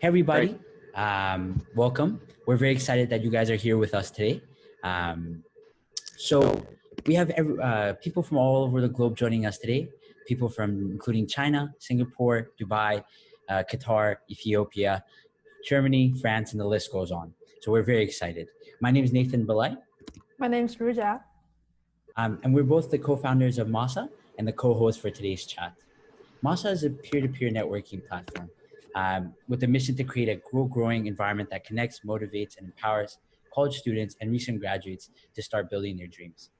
everybody. Great. Welcome. We're very excited that you guys are here with us today. So we have people from all over the globe joining us today. People from including China, Singapore, Dubai, Qatar, Ethiopia, Germany, France, and the list goes on. So we're very excited. My name is Nathan Balai. My name is Ruja. And we're both the co-founders of MASA and the co-hosts for today's chat. MASA is a peer-to-peer networking platform with a mission to create a growing environment that connects, motivates, and empowers college students and recent graduates to start building their dreams,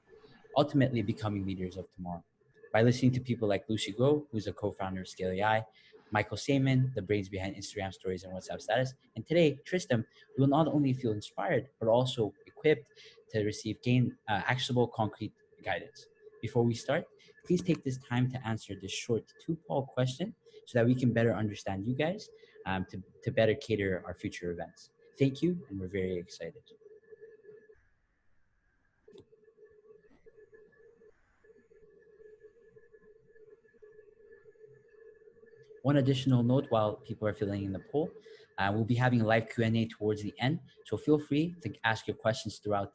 ultimately becoming leaders of tomorrow. By listening to people like Lucy Guo, who's a co-founder of Scale AI, Michael Saman, the brains behind Instagram stories and WhatsApp status, and today, Triston, we will not only feel inspired, but also equipped to gain actionable, concrete guidance. Before we start, please take this time to answer this short two-poll question so that we can better understand you guys to better cater our future events. Thank you, and we're very excited. One additional note while people are filling in the poll, we'll be having a live Q&A towards the end, so feel free to ask your questions throughout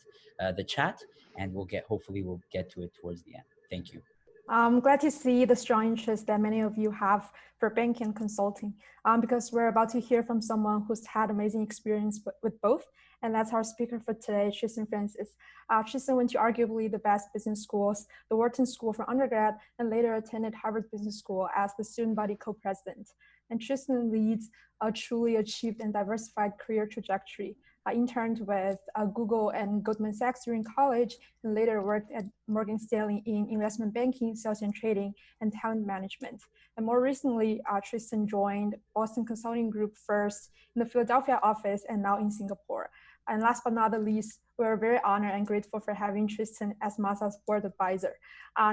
the chat, and hopefully we'll get to it towards the end. Thank you. I'm glad to see the strong interest that many of you have for banking and consulting, because we're about to hear from someone who's had amazing experience with both, and that's our speaker for today, Triston Francis. Triston went to arguably the best business schools, the Wharton School for undergrad, and later attended Harvard Business School as the student body co-president. And Triston leads a truly achieved and diversified career trajectory. I interned with Google and Goldman Sachs during college, and later worked at Morgan Stanley in investment banking, sales and trading, and talent management. And more recently, Triston joined Boston Consulting Group first in the Philadelphia office and now in Singapore. And last but not the least, we're very honored and grateful for having Triston as MASA's board advisor.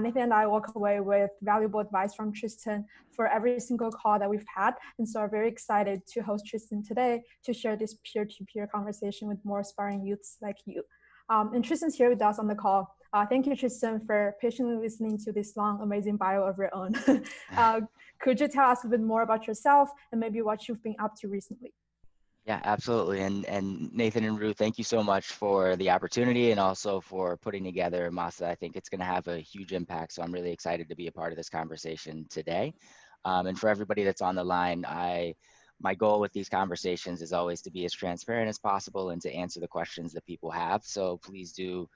Nathan and I walk away with valuable advice from Triston for every single call that we've had. And so are very excited to host Triston today to share this peer-to-peer conversation with more aspiring youths like you. And Triston's here with us on the call. Thank you, Triston, for patiently listening to this long, amazing bio of your own. Could you tell us a bit more about yourself and maybe what you've been up to recently? Yeah, absolutely. And Nathan and Ruth, thank you so much for the opportunity and also for putting together MASA. I think it's going to have a huge impact. So I'm really excited to be a part of this conversation today. And for everybody that's on the line, my goal with these conversations is always to be as transparent as possible and to answer the questions that people have. So please do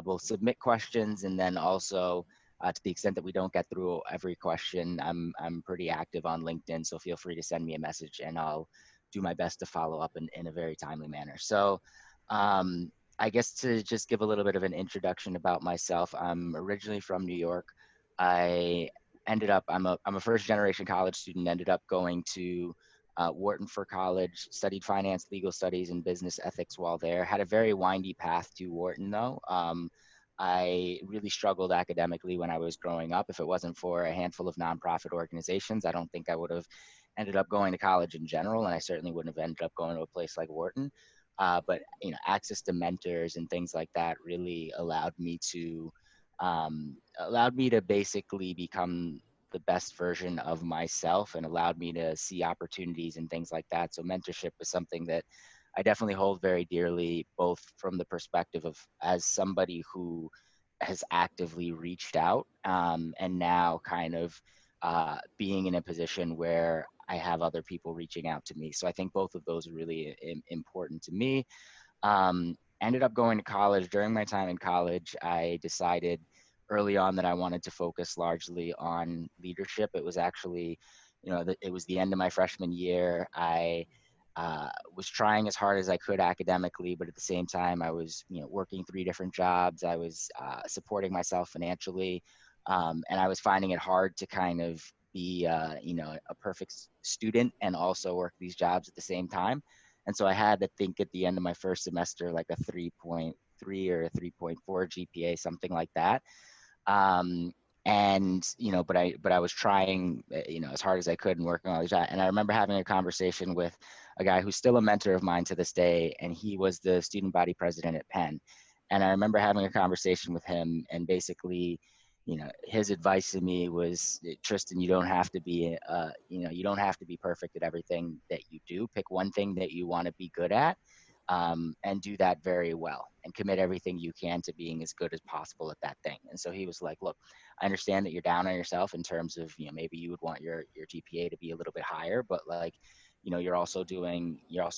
both submit questions, and then also to the extent that we don't get through every question, I'm pretty active on LinkedIn. So feel free to send me a message and I'll do my best to follow up in a very timely manner. So I guess to just give a little bit of an introduction about myself, I'm originally from New York. I'm a first generation college student, ended up going to Wharton for college, studied finance, legal studies, and business ethics while there. Had a very windy path to Wharton though. I really struggled academically when I was growing up. If it wasn't for a handful of nonprofit organizations, I don't think I would have ended up going to college in general, and I certainly wouldn't have ended up going to a place like Wharton. But access to mentors and things like that really allowed me to basically become the best version of myself, and allowed me to see opportunities and things like that. So mentorship was something that I definitely hold very dearly, both from the perspective of as somebody who has actively reached out, and now kind of being in a position where I have other people reaching out to me. So I think both of those are really important to me. Ended up going to college. During my time in college, I decided early on that I wanted to focus largely on leadership. It was actually, it was the end of my freshman year. I was trying as hard as I could academically, but at the same time, I was, working 3 different jobs. I was supporting myself financially, and I was finding it hard to kind of be, a perfect student and also work these jobs at the same time. And so I had to think at the end of my first semester, like a 3.3 or a 3.4 GPA, something like that. But I was trying, as hard as I could and working on all these jobs. And I remember having a conversation with a guy who's still a mentor of mine to this day, and he was the student body president at Penn. And I remember having a conversation with him, and basically his advice to me was, Triston, you don't have to be, you don't have to be perfect at everything that you do. Pick one thing that you want to be good at, and do that very well, and commit everything you can to being as good as possible at that thing. And so he was like, look, I understand that you're down on yourself in terms of, maybe you would want your GPA to be a little bit higher, but like, you're also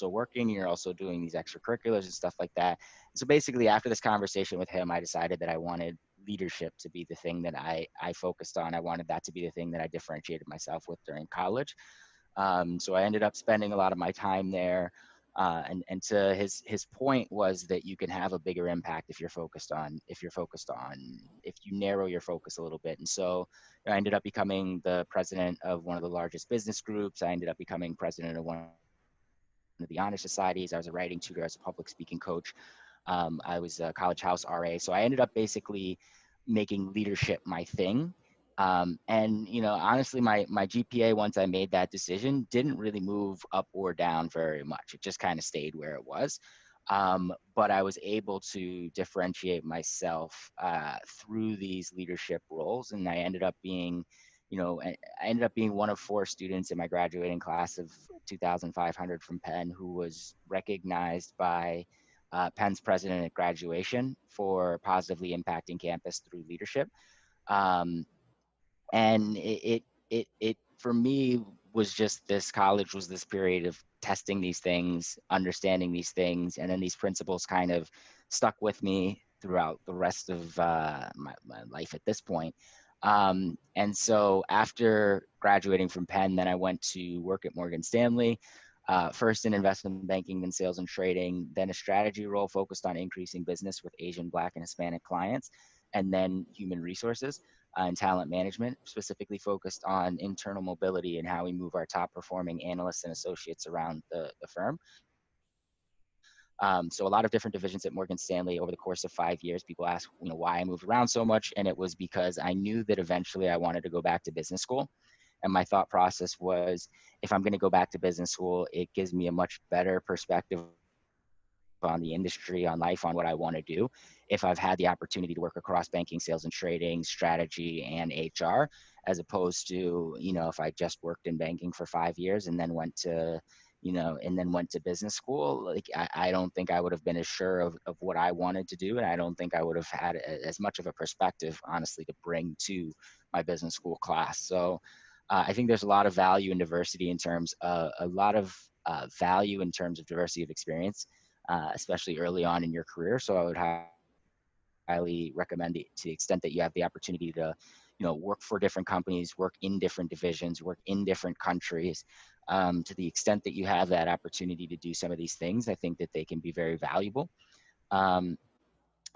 working, you're also doing these extracurriculars and stuff like that. So basically, after this conversation with him, I decided that I wanted leadership to be the thing that I focused on. I wanted that to be the thing that I differentiated myself with during college. So I ended up spending a lot of my time there. And to his point was that you can have a bigger impact if you narrow your focus a little bit. And so I ended up becoming the president of one of the largest business groups. I ended up becoming president of one of the honor societies. I was a writing tutor, as a public speaking coach. I was a college house RA. So I ended up basically making leadership my thing. And honestly, my GPA, once I made that decision, didn't really move up or down very much. It just kind of stayed where it was. But I was able to differentiate myself through these leadership roles, and I ended up being one of 4 students in my graduating class of 2,500 from Penn who was recognized by Penn's president at graduation for positively impacting campus through leadership. And it for me was just, this college was this period of testing these things, understanding these things, and then these principles kind of stuck with me throughout the rest of my life at this point. And so after graduating from Penn, then I went to work at Morgan Stanley, first in investment banking, then sales and trading, then a strategy role focused on increasing business with Asian, Black, and Hispanic clients, and then human resources and talent management, specifically focused on internal mobility and how we move our top performing analysts and associates around the firm. So a lot of different divisions at Morgan Stanley over the course of 5 years. People ask, why I moved around so much, and it was because I knew that eventually I wanted to go back to business school. And my thought process was, if I'm going to go back to business school, it gives me a much better perspective on the industry, on life, on what I want to do, if I've had the opportunity to work across banking, sales and trading, strategy, and HR, as opposed to, if I just worked in banking for 5 years and then went to business school. Like, I don't think I would have been as sure of what I wanted to do. And I don't think I would have had as much of a perspective, honestly, to bring to my business school class. So I think there's a lot of value in diversity in terms of value in terms of diversity of experience, especially early on in your career. So I would highly recommend it, to the extent that you have the opportunity to, work for different companies, work in different divisions, work in different countries. To the extent that you have that opportunity to do some of these things, I think that they can be very valuable.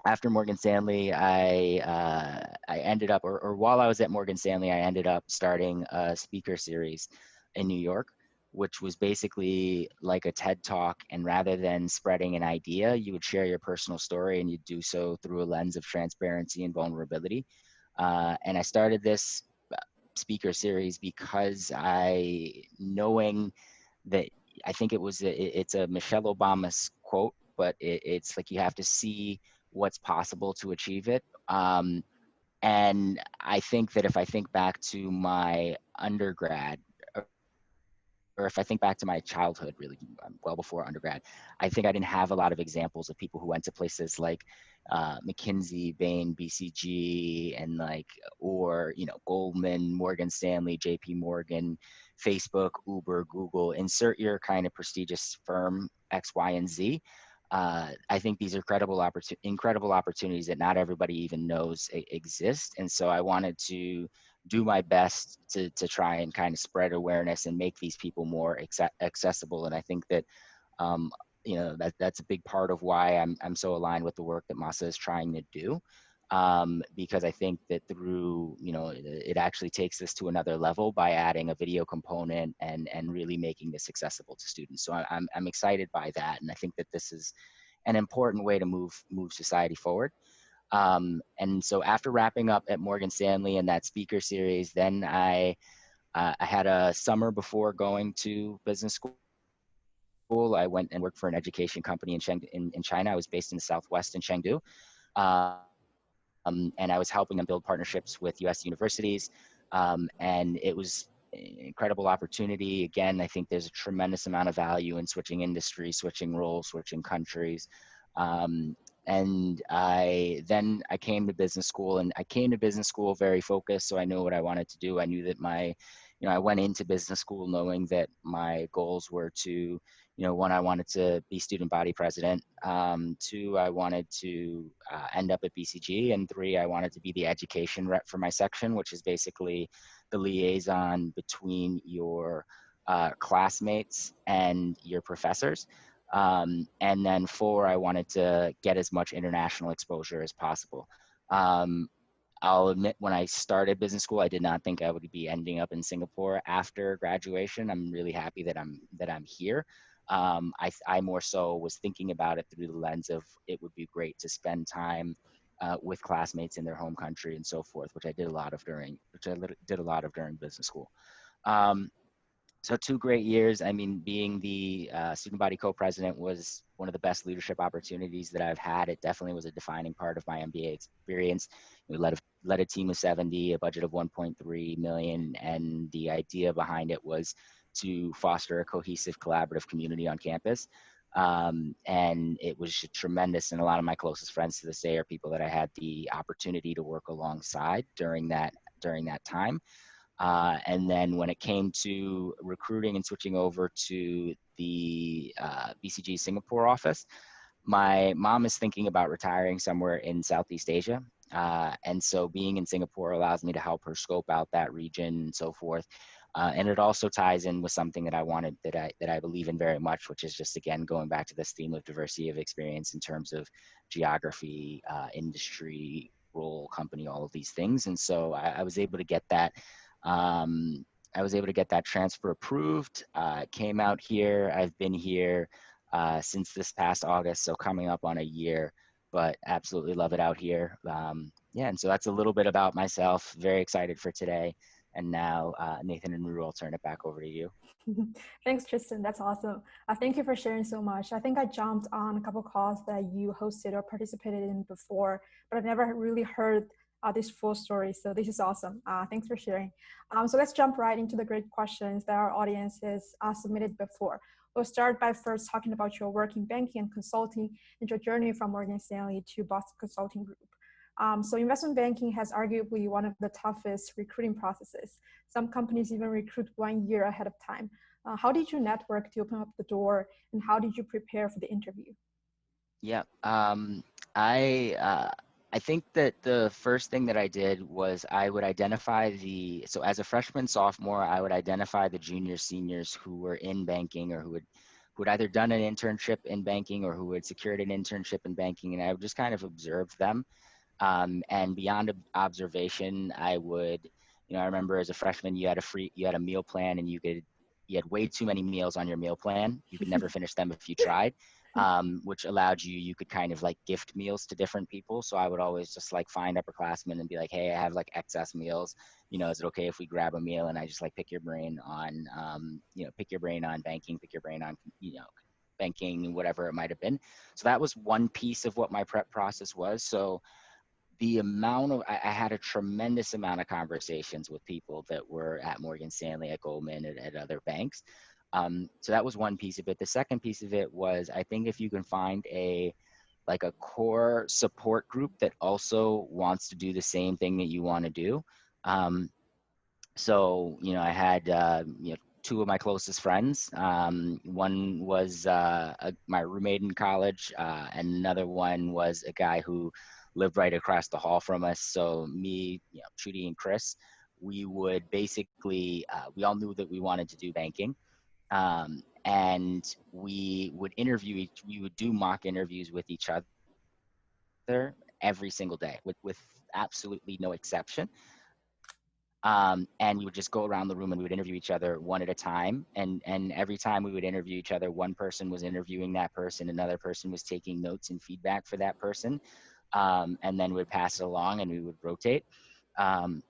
After Morgan Stanley, I ended up, or while I was at Morgan Stanley, I ended up starting a speaker series in New York, which was basically like a TED Talk. And rather than spreading an idea, you would share your personal story, and you'd do so through a lens of transparency and vulnerability. And I started this speaker series because knowing that, I think it's a Michelle Obama's quote, but it's like, you have to see what's possible to achieve it. And I think that if I think back to my undergrad, or if I think back to my childhood, really well before undergrad, I think I didn't have a lot of examples of people who went to places like McKinsey, Bain, BCG, and or Goldman, Morgan Stanley, JP Morgan, Facebook, Uber, Google. Insert your kind of prestigious firm X, Y, and Z. I think these are incredible opportunities that not everybody even knows exist. And so I wanted to do my best to try and kind of spread awareness and make these people more accessible. And I think that, that's a big part of why I'm so aligned with the work that MASA is trying to do. Because I think that through, it actually takes this to another level by adding a video component and really making this accessible to students. So I'm excited by that. And I think that this is an important way to move society forward. And so after wrapping up at Morgan Stanley and that speaker series, then I had a summer before going to business school. I went and worked for an education company in China. I was based in the Southwest in Chengdu. and I was helping them build partnerships with US universities. And it was an incredible opportunity. Again, I think there's a tremendous amount of value in switching industries, switching roles, switching countries. And I came to business school, and I came to business school very focused. So I knew what I wanted to do. I knew that I went into business school knowing that my goals were to, one, I wanted to be student body president. Two, I wanted to end up at BCG. And three, I wanted to be the education rep for my section, which is basically the liaison between your classmates and your professors. And then four, I wanted to get as much international exposure as possible. I'll admit, when I started business school, I did not think I would be ending up in Singapore after graduation. I'm really happy that I'm here. I more so was thinking about it through the lens of it would be great to spend time with classmates in their home country and so forth, which I did a lot of during business school. So 2 great years. I mean, being the student body co-president was one of the best leadership opportunities that I've had. It definitely was a defining part of my MBA experience. We led a team of 70, a budget of 1.3 million, and the idea behind it was to foster a cohesive, collaborative community on campus. And it was tremendous. And a lot of my closest friends to this day are people that I had the opportunity to work alongside during that time. And then when it came to recruiting and switching over to the BCG Singapore office, my mom is thinking about retiring somewhere in Southeast Asia. And so being in Singapore allows me to help her scope out that region and so forth. And it also ties in with something that I wanted, that I believe in very much, which is just, again, going back to this theme of diversity of experience in terms of geography, industry, role, company, all of these things. And so I was able to get that. I was able to get that transfer approved. Came out here. I've been here since this past August, so coming up on a year, but absolutely love it out here. Yeah, and so that's a little bit about myself. Very excited for today. And now, Nathan and Ruru, I'll turn it back over to you. Thanks, Triston. That's awesome. Thank you for sharing so much. I think I jumped on a couple calls that you hosted or participated in before, but I've never really heard this full story. So this is awesome. Thanks for sharing. So let's jump right into the great questions that our audience has submitted before. We'll start by first talking about your work in banking and consulting and your journey from Morgan Stanley to Boston Consulting Group. So investment banking has arguably one of the toughest recruiting processes. Some companies even recruit 1 year ahead of time. How did you network to open up the door, and how did you prepare for the interview? Yeah, I think that the first thing that I did was I would identify so as a freshman, sophomore, I would identify the juniors, seniors who were in banking or who had either done an internship in banking or who had secured an internship in banking, and I would just kind of observe them. And beyond observation, I would, I remember as a freshman, you had a meal plan, and you had way too many meals on your meal plan. You could never finish them if you tried, which allowed you could kind of like gift meals to different people. So I would always just like find upperclassmen and be like, hey, I have like excess meals. Is it okay if we grab a meal? And I just like pick your brain on banking, pick your brain on, banking, whatever it might have been. So that was one piece of what my prep process was. So I had a tremendous amount of conversations with people that were at Morgan Stanley, at Goldman, at other banks. So that was one piece of it. The second piece of it was, I think if you can find a core support group that also wants to do the same thing that you want to do. So, I had, 2 of my closest friends. One was my roommate in college, and another one was a guy who lived right across the hall from us. So me, Trudy and Chris, we would basically, we all knew that we wanted to do banking. And we would do mock interviews with each other every single day with absolutely no exception. And we would just go around the room and we would interview each other one at a time. And every time we would interview each other, one person was interviewing that person, another person was taking notes and feedback for that person. And then we'd pass it along and we would rotate. And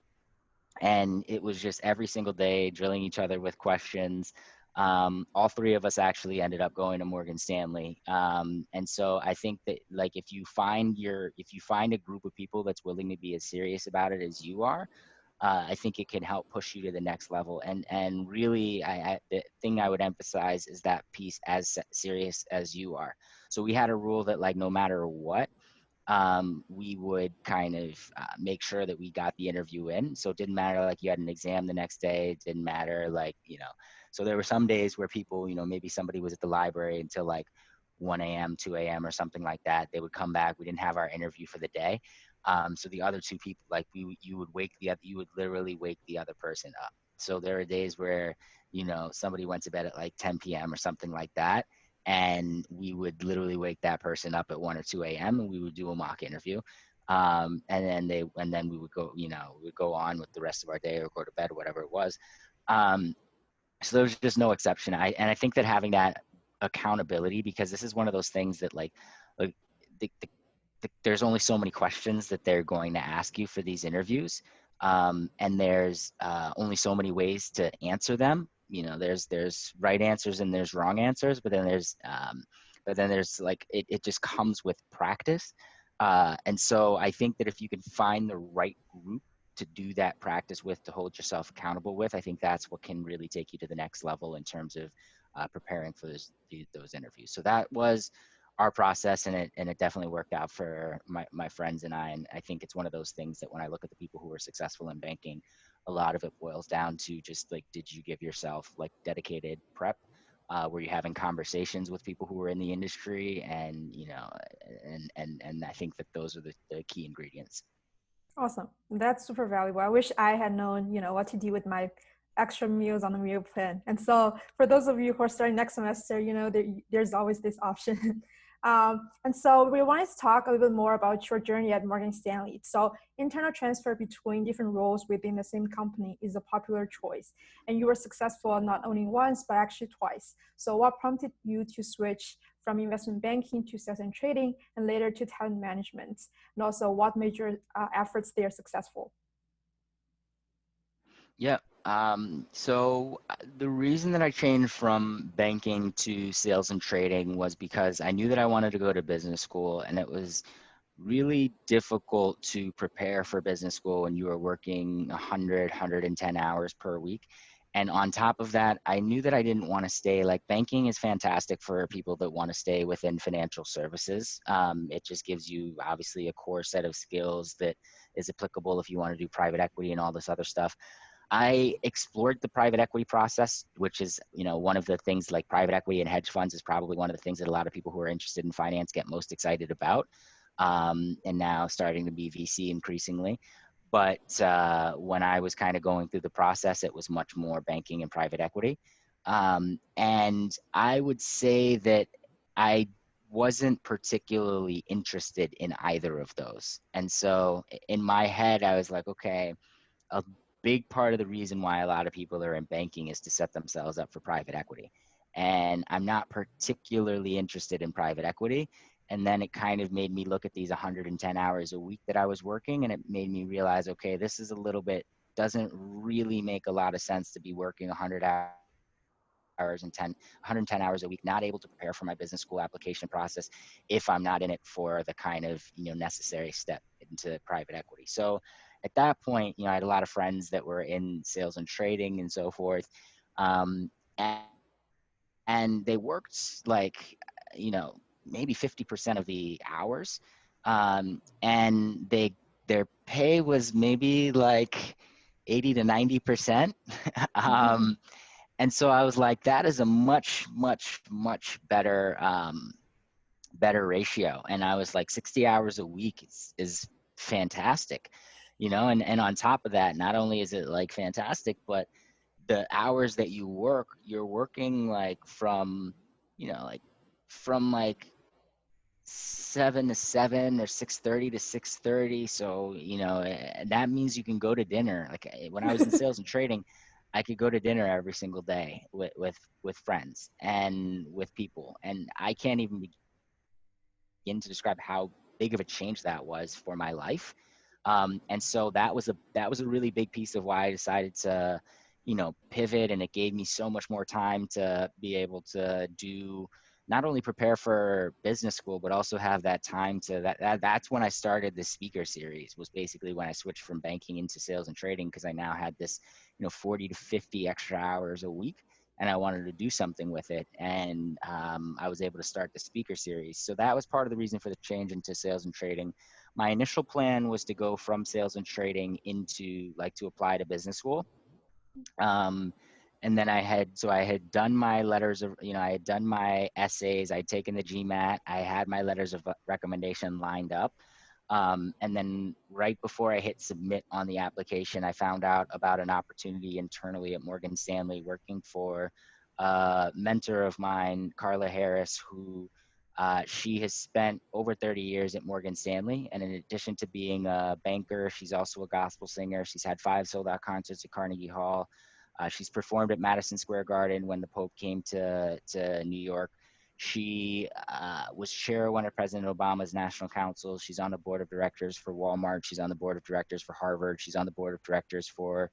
it was just every single day drilling each other with questions. All three of us actually ended up going to Morgan Stanley. And so I think that like if you find a group of people that's willing to be as serious about it as you are, I think it can help push you to the next level. And really, the thing I would emphasize is that piece as serious as you are. So we had a rule that like no matter what, we would kind of make sure that we got the interview in. So it didn't matter like you had an exam the next day. It didn't matter like, you know, so there were some days where people, you know, maybe somebody was at the library until like 1 a.m., 2 a.m. or something like that. They would come back. We didn't have our interview for the day. So the other two people, like you would literally wake the other person up. So there are days where, you know, somebody went to bed at like 10 p.m. or something like that. And we would literally wake that person up at 1 or 2 a.m. and we would do a mock interview. And then we would go, you know, we would go on with the rest of our day or go to bed or whatever it was. So there's just no exception. I think that having that accountability, because this is one of those things that like there's only so many questions that they're going to ask you for these interviews. And there's only so many ways to answer them. You know, there's right answers and there's wrong answers, but then there's like, it just comes with practice. And so I think that if you can find the right group to do that practice with, to hold yourself accountable with, I think that's what can really take you to the next level in terms of preparing for those interviews. So that was our process, and it definitely worked out for my friends and I. And I think it's one of those things that when I look at the people who are successful in banking, a lot of it boils down to just like, did you give yourself like dedicated prep? Were you having conversations with people who were in the industry? And, you know, and I think that those are the key ingredients. Awesome. That's super valuable. I wish I had known, what to do with my extra meals on the meal plan. And so for those of you who are starting next semester, there's always this option. And so we wanted to talk a little bit more about your journey at Morgan Stanley. So internal transfer between different roles within the same company is a popular choice. And you were successful not only once, but actually twice. So what prompted you to switch from investment banking to sales and trading, and later to talent management? And also what major efforts they are successful? Yeah. So the reason that I changed from banking to sales and trading was because I knew that I wanted to go to business school, and it was really difficult to prepare for business school when you were working 110 hours per week. And on top of that, I knew that I didn't want to stay, like banking is fantastic for people that want to stay within financial services. It just gives you obviously a core set of skills that is applicable if you want to do private equity and all this other stuff. I explored the private equity process, which is, one of the things, like private equity and hedge funds is probably one of the things that a lot of people who are interested in finance get most excited about. And now starting to be VC increasingly. But when I was kind of going through the process, it was much more banking and private equity. And I would say that I wasn't particularly interested in either of those. And so in my head, I was like, okay, a big part of the reason why a lot of people are in banking is to set themselves up for private equity. And I'm not particularly interested in private equity. And then it kind of made me look at these 110 hours a week that I was working, and it made me realize, okay, this is a little bit, doesn't really make a lot of sense to be working 110 hours a week, not able to prepare for my business school application process if I'm not in it for the kind of, necessary step into private equity. So at that point, I had a lot of friends that were in sales and trading and so forth. And they worked like, maybe 50% of the hours. And their pay was maybe like 80 to 90%. And so I was like, that is a much, much, much better, better ratio. And I was like, 60 hours a week is fantastic, and on top of that, not only is it like fantastic, but the hours that you work, you're working like from 7 to 7 or 6:30 to 6:30. So, that means you can go to dinner. Like when I was in sales and trading, I could go to dinner every single day with friends and with people. And I can't even begin to describe how big of a change that was for my life. And so that was a really big piece of why I decided to, pivot, and it gave me so much more time to be able to do, not only prepare for business school, but also have that time to that's when I started the speaker series, was basically when I switched from banking into sales and trading, because I now had this, 40 to 50 extra hours a week, and I wanted to do something with it. And I was able to start the speaker series. So that was part of the reason for the change into sales and trading. My initial plan was to go from sales and trading into to apply to business school. And then I had done my letters of, I had done my essays, I'd taken the GMAT, I had my letters of recommendation lined up. And then right before I hit submit on the application, I found out about an opportunity internally at Morgan Stanley, working for a mentor of mine, Carla Harris, who she has spent over 30 years at Morgan Stanley. And in addition to being a banker, she's also a gospel singer. She's had 5 sold-out concerts at Carnegie Hall. She's performed at Madison Square Garden when the Pope came to New York. She was chair of one of President Obama's national councils. She's on the board of directors for Walmart. She's on the board of directors for Harvard. She's on the board of directors for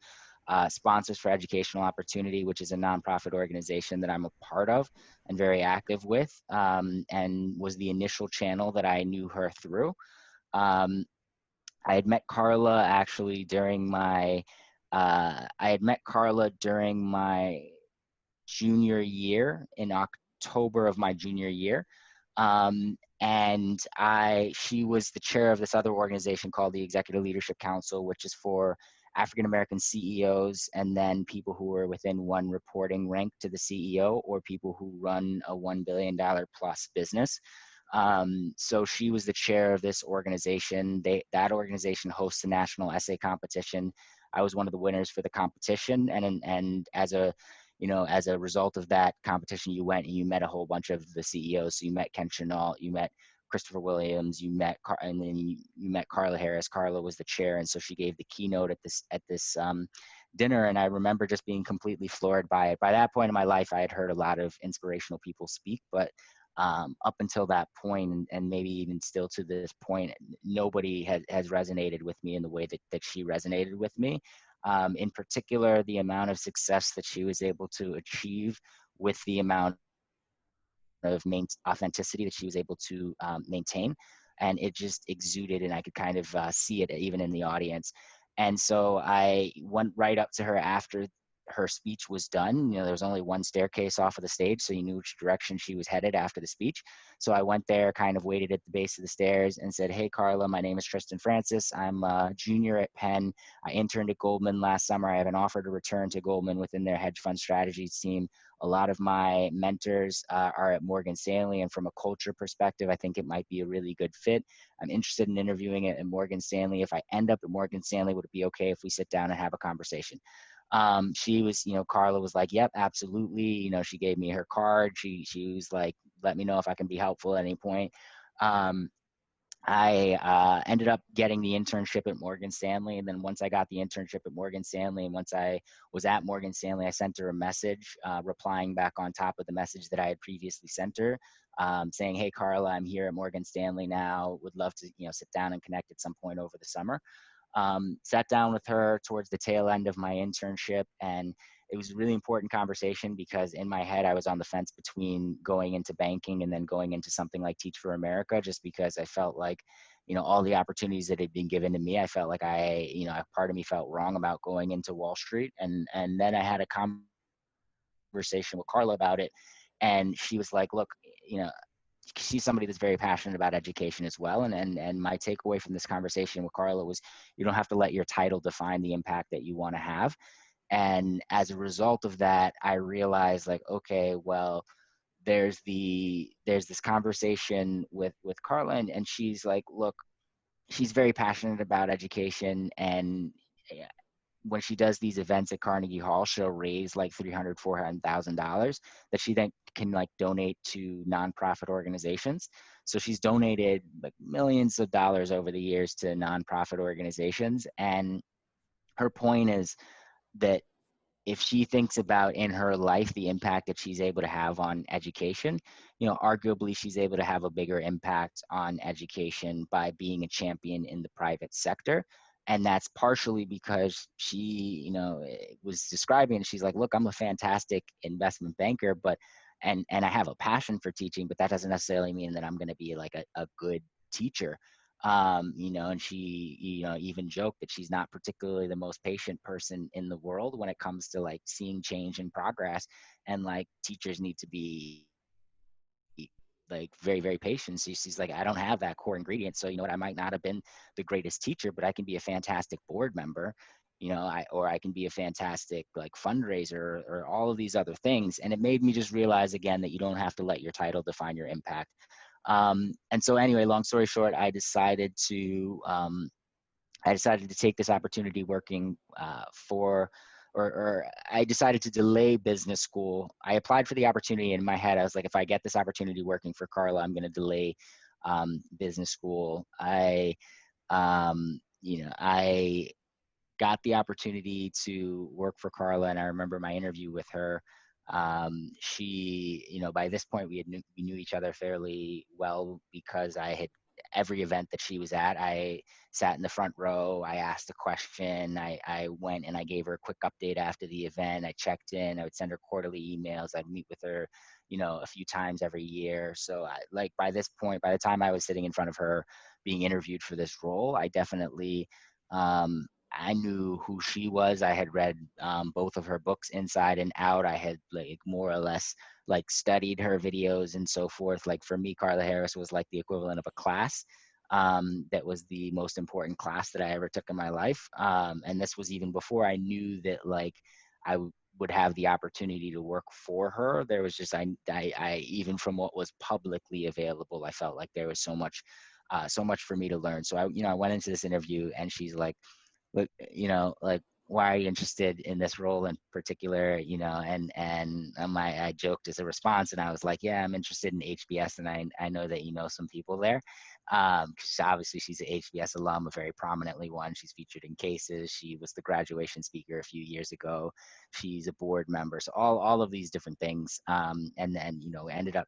Sponsors for Educational Opportunity, which is a nonprofit organization that I'm a part of and very active with, and was the initial channel that I knew her through. I had met Carla actually during my junior year, in October of my junior year. And she was the chair of this other organization called the Executive Leadership Council, which is for African-American CEOs and then people who are within one reporting rank to the CEO, or people who run a $1 billion plus business. So she was the chair of this organization. That organization hosts a national essay competition. I was one of the winners for the competition, and as a result of that competition, you went and you met a whole bunch of the CEOs. So you met Ken Chenault, you met Christopher Williams, and then you met Carla Harris. Carla was the chair, and so she gave the keynote at this dinner. And I remember just being completely floored by it. By that point in my life, I had heard a lot of inspirational people speak, but up until that point, and maybe even still to this point, nobody has resonated with me in the way that she resonated with me. In particular, the amount of success that she was able to achieve with the amount of authenticity that she was able to maintain. And it just exuded, and I could kind of see it even in the audience. And so I went right up to her after her speech was done. There was only one staircase off of the stage, so you knew which direction she was headed after the speech. So I went there, kind of waited at the base of the stairs and said, "Hey, Carla, my name is Triston Francis. I'm a junior at Penn. I interned at Goldman last summer. I have an offer to return to Goldman within their hedge fund strategies team. A lot of my mentors are at Morgan Stanley, and from a culture perspective, I think it might be a really good fit. I'm interested in interviewing it at Morgan Stanley. If I end up at Morgan Stanley, would it be okay if we sit down and have a conversation?" Carla was like, "Yep, absolutely." She gave me her card. She was like, "Let me know if I can be helpful at any point." I ended up getting the internship at Morgan Stanley. And then once I got the internship at Morgan Stanley, and once I was at Morgan Stanley, I sent her a message, replying back on top of the message that I had previously sent her, saying, "Hey, Carla, I'm here at Morgan Stanley now. Would love to, sit down and connect at some point over the summer." Sat down with her towards the tail end of my internship, and it was a really important conversation because in my head I was on the fence between going into banking and then going into something like Teach for America, just because I felt like, all the opportunities that had been given to me, I felt like part of me felt wrong about going into Wall Street. And then I had a conversation with Carla about it, and she was like, "Look, she's somebody that's very passionate about education as well." And my takeaway from this conversation with Carla was, you don't have to let your title define the impact that you want to have. And as a result of that, I realized, like, okay, well, there's this conversation with Carla, and she's like, look, she's very passionate about education, and when she does these events at Carnegie Hall, she'll raise like $300,000, $400,000 that she then can donate to nonprofit organizations. So she's donated like millions of dollars over the years to nonprofit organizations. And her point is that if she thinks about in her life the impact that she's able to have on education, arguably she's able to have a bigger impact on education by being a champion in the private sector. And that's partially because she, was describing, and she's like, look, I'm a fantastic investment banker, and I have a passion for teaching, but that doesn't necessarily mean that I'm going to be like a good teacher. And she, even joked that she's not particularly the most patient person in the world when it comes to like seeing change and progress. And like teachers need to be like very, very patient. So she's like, I don't have that core ingredient. So, I might not have been the greatest teacher, but I can be a fantastic board member, or I can be a fantastic like fundraiser or all of these other things. And it made me just realize again that you don't have to let your title define your impact. And so anyway, long story short, I decided to take this opportunity working or I decided to delay business school. I applied for the opportunity in my head. I was like, if I get this opportunity working for Carla, I'm going to delay business school. I got the opportunity to work for Carla, and I remember my interview with her. She, by this point, we knew each other fairly well because I had every event that she was at, I sat in the front row. I asked a question. I went and I gave her a quick update after the event. I checked in. I would send her quarterly emails. I'd meet with her, a few times every year. So by this point, by the time I was sitting in front of her being interviewed for this role, I definitely, I knew who she was. I had read both of her books inside and out. I had like more or less like studied her videos and so forth. Like for me, Carla Harris was like the equivalent of a class. That was the most important class that I ever took in my life. And this was even before I knew that like I would have the opportunity to work for her. There was just, I even from what was publicly available, I felt like there was so much for me to learn. So I went into this interview and she's like, look, like, why are you interested in this role in particular? And I joked as a response, and I was like, yeah, I'm interested in HBS, and I know that some people there. Obviously she's an HBS alum, a very prominently one. She's featured in cases. She was the graduation speaker a few years ago. She's a board member. So all of these different things. And then, ended up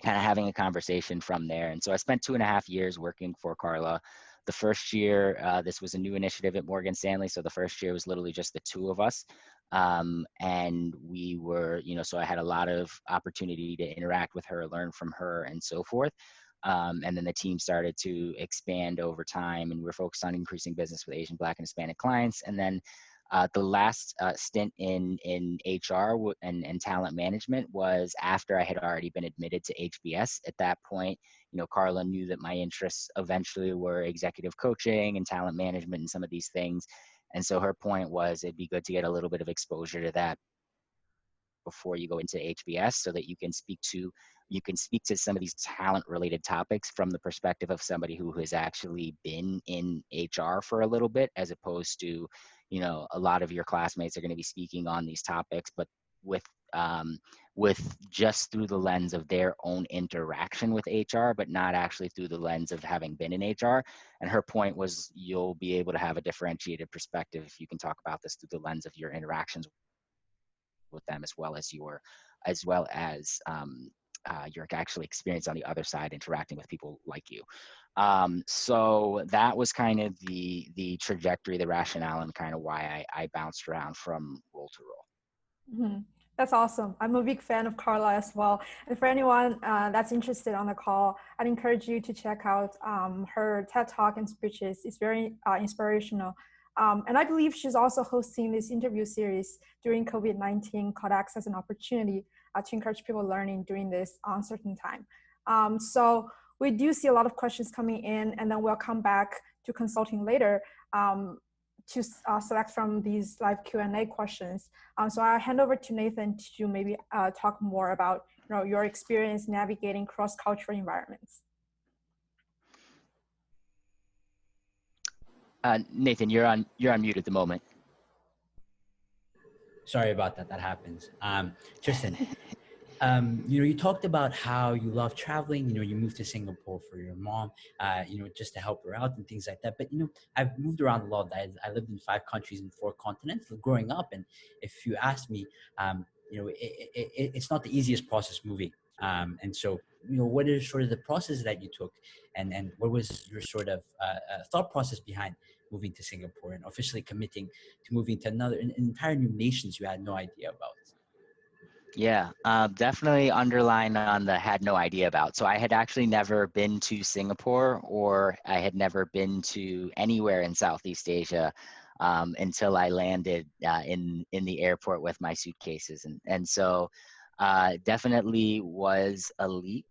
kind of having a conversation from there. And so I spent 2.5 years working for Carla. The first year, this was a new initiative at Morgan Stanley. So the first year was literally just the two of us. And we were, so I had a lot of opportunity to interact with her, learn from her and so forth. And then the team started to expand over time, and we're focused on increasing business with Asian, Black, and Hispanic clients. And then the last stint in HR and talent management was after I had already been admitted to HBS. At that point, Carla knew that my interests eventually were executive coaching and talent management and some of these things. And so her point was it'd be good to get a little bit of exposure to that before you go into HBS, so that you can speak to some of these talent related topics from the perspective of somebody who has actually been in HR for a little bit, as opposed to, a lot of your classmates are going to be speaking on these topics, but with just through the lens of their own interaction with HR, but not actually through the lens of having been in HR. And her point was you'll be able to have a differentiated perspective if you can talk about this through the lens of your interactions with them, as well as your actually experience on the other side interacting with people like you. So that was kind of the trajectory, the rationale, and kind of why I bounced around from role to role. Mm-hmm. That's awesome. I'm a big fan of Carla as well. And for anyone that's interested on the call, I'd encourage you to check out her TED Talk and speeches. It's very inspirational. And I believe she's also hosting this interview series during COVID-19 called Access and Opportunity to encourage people learning during this uncertain time. So we do see a lot of questions coming in, and then we'll come back to consulting later to select from these live Q&A questions. So I'll hand over to Nathan to maybe talk more about your experience navigating cross-cultural environments. Nathan, you're on mute at the moment. Sorry about that. That happens. Triston, you talked about how you love traveling. You moved to Singapore for your mom, just to help her out and things like that. But I've moved around a lot. I lived in 5 countries and 4 continents growing up. And if you ask me, it's not the easiest process moving. And so, what is sort of the process that you took, and what was your sort of thought process behind moving to Singapore and officially committing to moving to an entire new nations you had no idea about? Yeah, definitely underline on the had no idea about. So I had actually never been to Singapore, or I had never been to anywhere in Southeast Asia until I landed in the airport with my suitcases, and so definitely was a leap.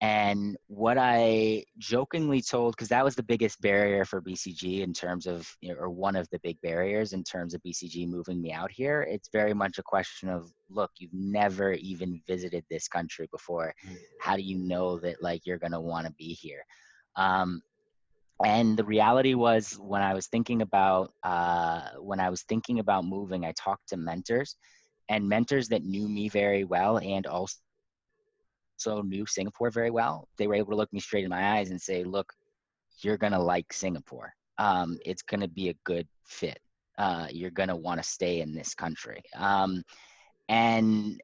And what I jokingly told, because that was the biggest barrier for BCG in terms of, or one of the big barriers in terms of BCG moving me out here, it's very much a question of, look, you've never even visited this country before. How do you know that like you're gonna want to be here? And the reality was, when I was thinking about moving, I talked to mentors, and mentors that knew me very well and also knew Singapore very well. They were able to look me straight in my eyes and say, look, you're going to like Singapore. It's going to be a good fit. You're going to want to stay in this country. And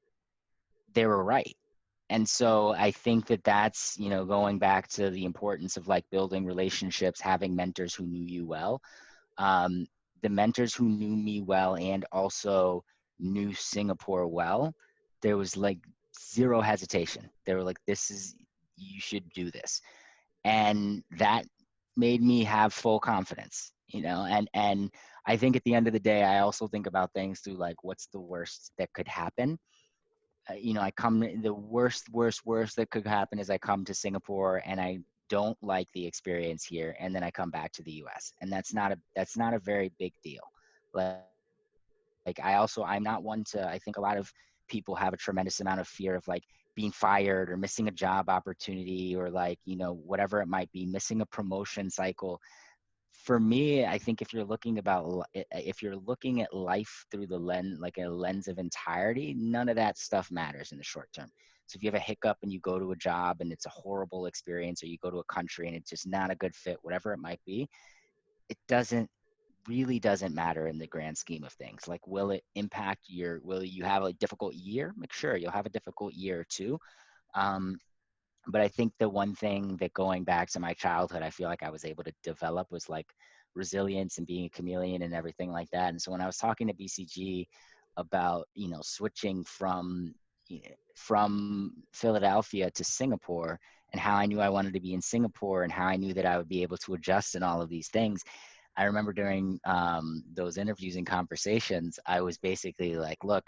they were right. And so I think that that's, going back to the importance of like building relationships, having mentors who knew you well. The mentors who knew me well and also knew Singapore well, there was like zero hesitation. They were like, you should do this. And that made me have full confidence, and I think at the end of the day, I also think about things through like, what's the worst that could happen? The worst that could happen is I come to Singapore and I don't like the experience here, and then I come back to the US, and that's not a very big deal. I'm not one to, I think a lot of people have a tremendous amount of fear of like being fired or missing a job opportunity, or like, whatever it might be, missing a promotion cycle. For me, I think if you're looking at life through the lens, like a lens of entirety, none of that stuff matters in the short term. So if you have a hiccup and you go to a job and it's a horrible experience, or you go to a country and it's just not a good fit, whatever it might be, it really doesn't matter in the grand scheme of things. Like, will you have a difficult year? Like, sure, you'll have a difficult year or two. But I think the one thing that, going back to my childhood, I feel like I was able to develop was like resilience and being a chameleon and everything like that. And so when I was talking to BCG about, switching from Philadelphia to Singapore, and how I knew I wanted to be in Singapore, and how I knew that I would be able to adjust and all of these things, I remember during those interviews and conversations, I was basically like, look,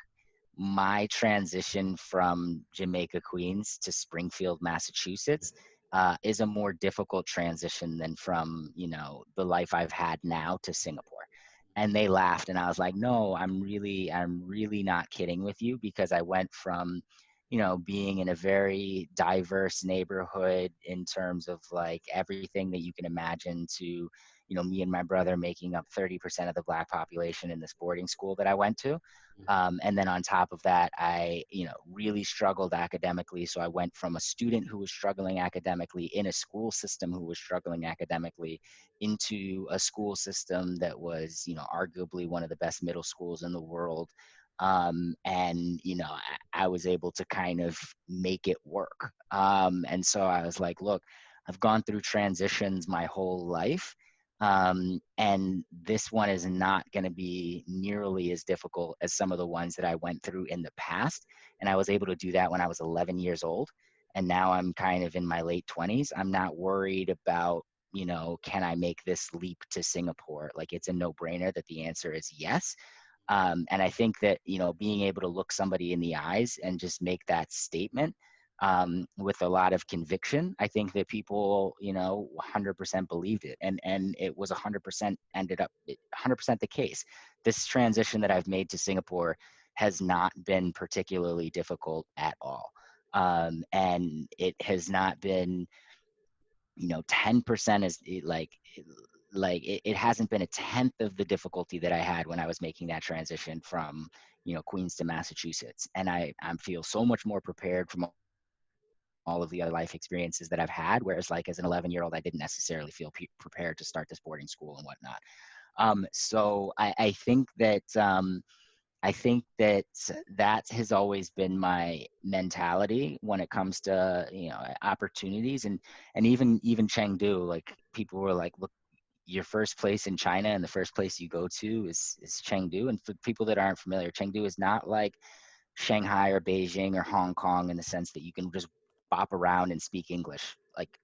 my transition from Jamaica, Queens to Springfield, Massachusetts is a more difficult transition than from, the life I've had now to Singapore. And they laughed, and I was like, no, I'm really not kidding with you, because I went from, being in a very diverse neighborhood in terms of like everything that you can imagine, to, me and my brother making up 30% of the Black population in this boarding school that I went to. And then on top of that, I, really struggled academically. So I went from a student who was struggling academically in a school system who was struggling academically, into a school system that was, arguably one of the best middle schools in the world. And, I was able to kind of make it work. And so I was like, look, I've gone through transitions my whole life. And this one is not going to be nearly as difficult as some of the ones that I went through in the past. And I was able to do that when I was 11 years old. And now I'm kind of in my late 20s. I'm not worried about, can I make this leap to Singapore? Like, it's a no-brainer that the answer is yes. And I think that, being able to look somebody in the eyes and just make that statement with a lot of conviction, I think that people, 100% believed it, and it was 100% 100% the case. This transition that I've made to Singapore has not been particularly difficult at all. And it has not been, 10% is it hasn't been a tenth of the difficulty that I had when I was making that transition from, Queens to Massachusetts. And I feel so much more prepared from all of the other life experiences that I've had. Whereas like as an 11-year-old, I didn't necessarily feel prepared to start this boarding school and whatnot. So I think that, that has always been my mentality when it comes to, opportunities, and even Chengdu, like people were like, look, your first place in China and the first place you go to is Chengdu. And for people that aren't familiar, Chengdu is not like Shanghai or Beijing or Hong Kong in the sense that you can just bop around and speak English. Like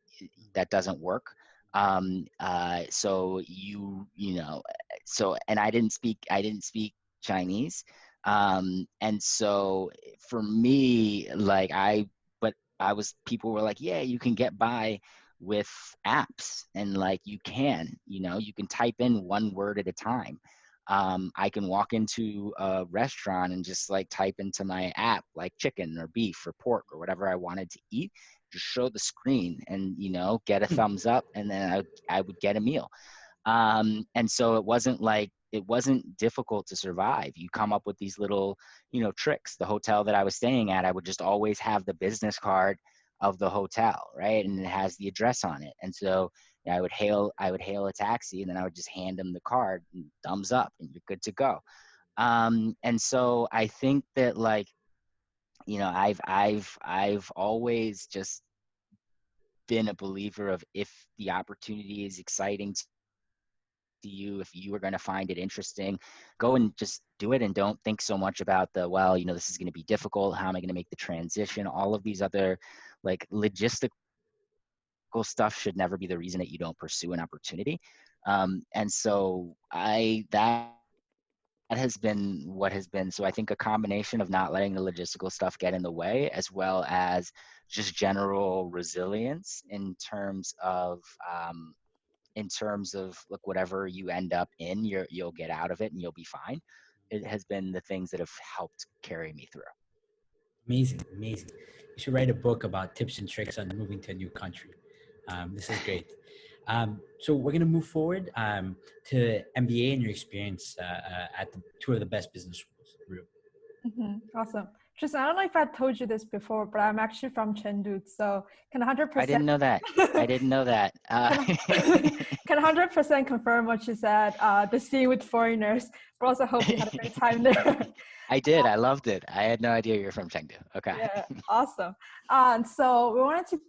that doesn't work. So you know, so, and I didn't speak Chinese. And so for me, like people were like, yeah, you can get by with apps, and like you can type in one word at a time. I can walk into a restaurant and just like type into my app like chicken or beef or pork or whatever I wanted to eat, just show the screen and get a thumbs up, and then I would get a meal. And so it wasn't difficult to survive. You come up with these little tricks. The hotel that I was staying at, I would just always have the business card of the hotel, right? And it has the address on it. And so I would hail a taxi, and then I would just hand them the card and thumbs up, and you're good to go. And so I think that I've always just been a believer of, if the opportunity is exciting to you, if you are going to find it interesting, go and just do it, and don't think so much about this is going to be difficult. How am I going to make the transition? All of these other like logistical stuff should never be the reason that you don't pursue an opportunity. And so that has been what has been. So I think a combination of not letting the logistical stuff get in the way, as well as just general resilience in terms of look, whatever you end up in, you'll get out of it and you'll be fine. It has been the things that have helped carry me through. Amazing. You should write a book about tips and tricks on moving to a new country. This is great. So we're going to move forward to MBA and your experience at two of the best business schools. Awesome. Triston, I don't know if I told you this before, but I'm actually from Chengdu, so can 100%. I didn't know that. Can 100% confirm what you said. The scene with foreigners, but also hope you had a great time there. I did. I loved it. I had no idea you're from Chengdu. Okay. Yeah, awesome. So we wanted to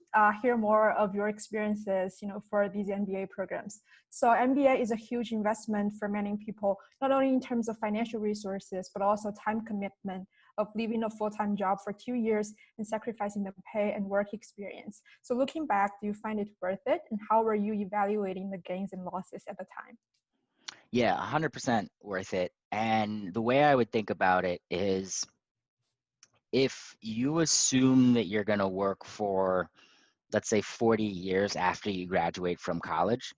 hear more of your experiences, for these MBA programs. So MBA is a huge investment for many people, not only in terms of financial resources, but also time commitment of leaving a full-time job for 2 years and sacrificing the pay and work experience. So looking back, do you find it worth it? And how were you evaluating the gains and losses at the time? Yeah, 100% worth it. And the way I would think about it is, if you assume that you're going to work for, let's say, 40 years after you graduate from college,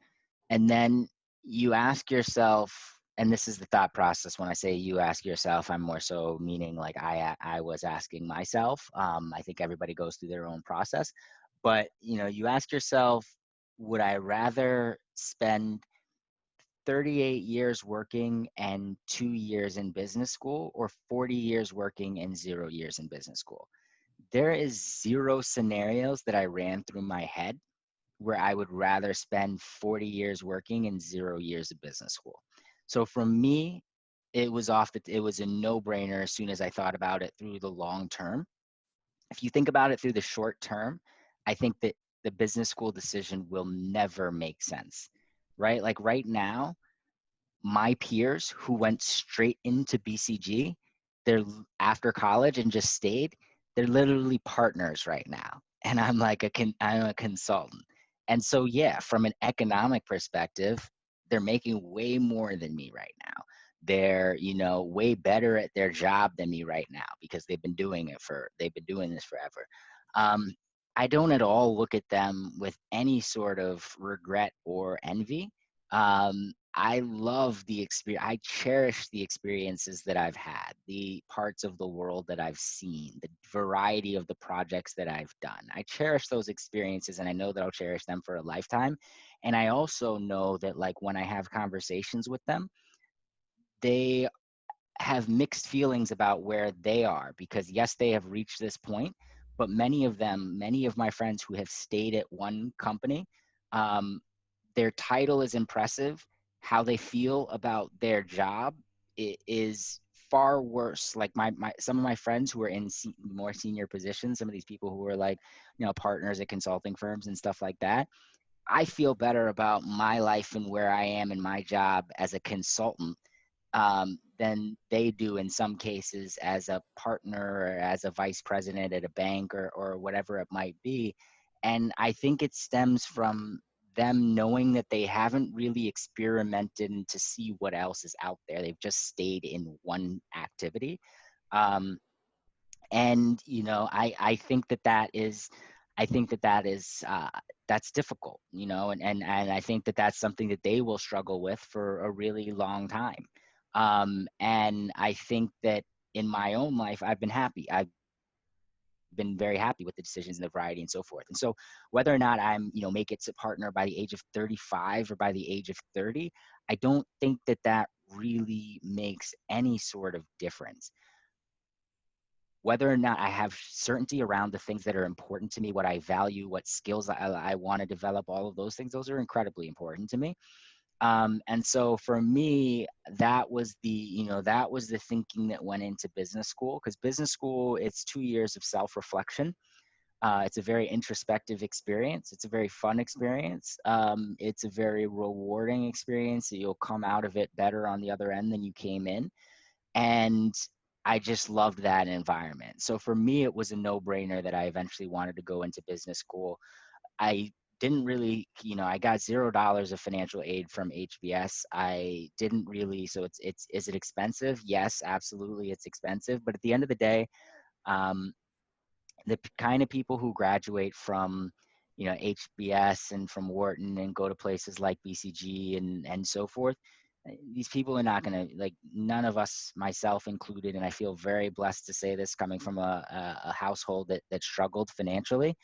and then you ask yourself, and this is the thought process when I say you ask yourself, I'm more so meaning like I was asking myself. I think everybody goes through their own process, but you ask yourself, would I rather spend 38 years working and 2 years in business school, or 40 years working and 0 years in business school? There is 0 scenarios that I ran through my head where I would rather spend 40 years working and 0 years of business school. So for me, it was a no-brainer as soon as I thought about it through the long term. If you think about it through the short term, I think that the business school decision will never make sense, right? Like right now, my peers who went straight into BCG, they're after college and just stayed, they're literally partners right now. And I'm like I'm a consultant. And so, yeah, from an economic perspective, they're making way more than me right now. They're, way better at their job than me right now, because they've been doing this forever. I don't at all look at them with any sort of regret or envy. I love the experience. I cherish the experiences that I've had, the parts of the world that I've seen, the variety of the projects that I've done. I cherish those experiences, and I know that I'll cherish them for a lifetime. And I also know that, like, when I have conversations with them, they have mixed feelings about where they are, because yes, they have reached this point, but many of my friends who have stayed at one company, their title is impressive. How they feel about their job is far worse. Like some of my friends who are in more senior positions, some of these people who are like, partners at consulting firms and stuff like that, I feel better about my life and where I am in my job as a consultant than they do in some cases as a partner or as a vice president at a bank or whatever it might be. And I think it stems from them knowing that they haven't really experimented to see what else is out there. They've just stayed in one activity. Um, and I think that that's difficult, and I think that that's something that they will struggle with for a really long time. And I think that in my own life I've been very happy with the decisions and the variety and so forth. And so whether or not I'm make it to partner by the age of 35 or by the age of 30, I don't think that that really makes any sort of difference. Whether or not I have certainty around the things that are important to me, what I value, what skills I want to develop, all of those things, those are incredibly important to me. And so for me, that was the thinking that went into business school, because business school, it's 2 years of self-reflection. It's a very introspective experience. It's a very fun experience. It's a very rewarding experience. So you'll come out of it better on the other end than you came in. And I just loved that environment. So for me, it was a no-brainer that I eventually wanted to go into business school. I didn't really, I got $0 of financial aid from HBS. I didn't really, so is it expensive? Yes, absolutely, it's expensive. But at the end of the day, um, the kind of people who graduate from, HBS and from Wharton and go to places like BCG and so forth, these people are not going to, like, none of us, myself included, and I feel very blessed to say this coming from a household that struggled financially.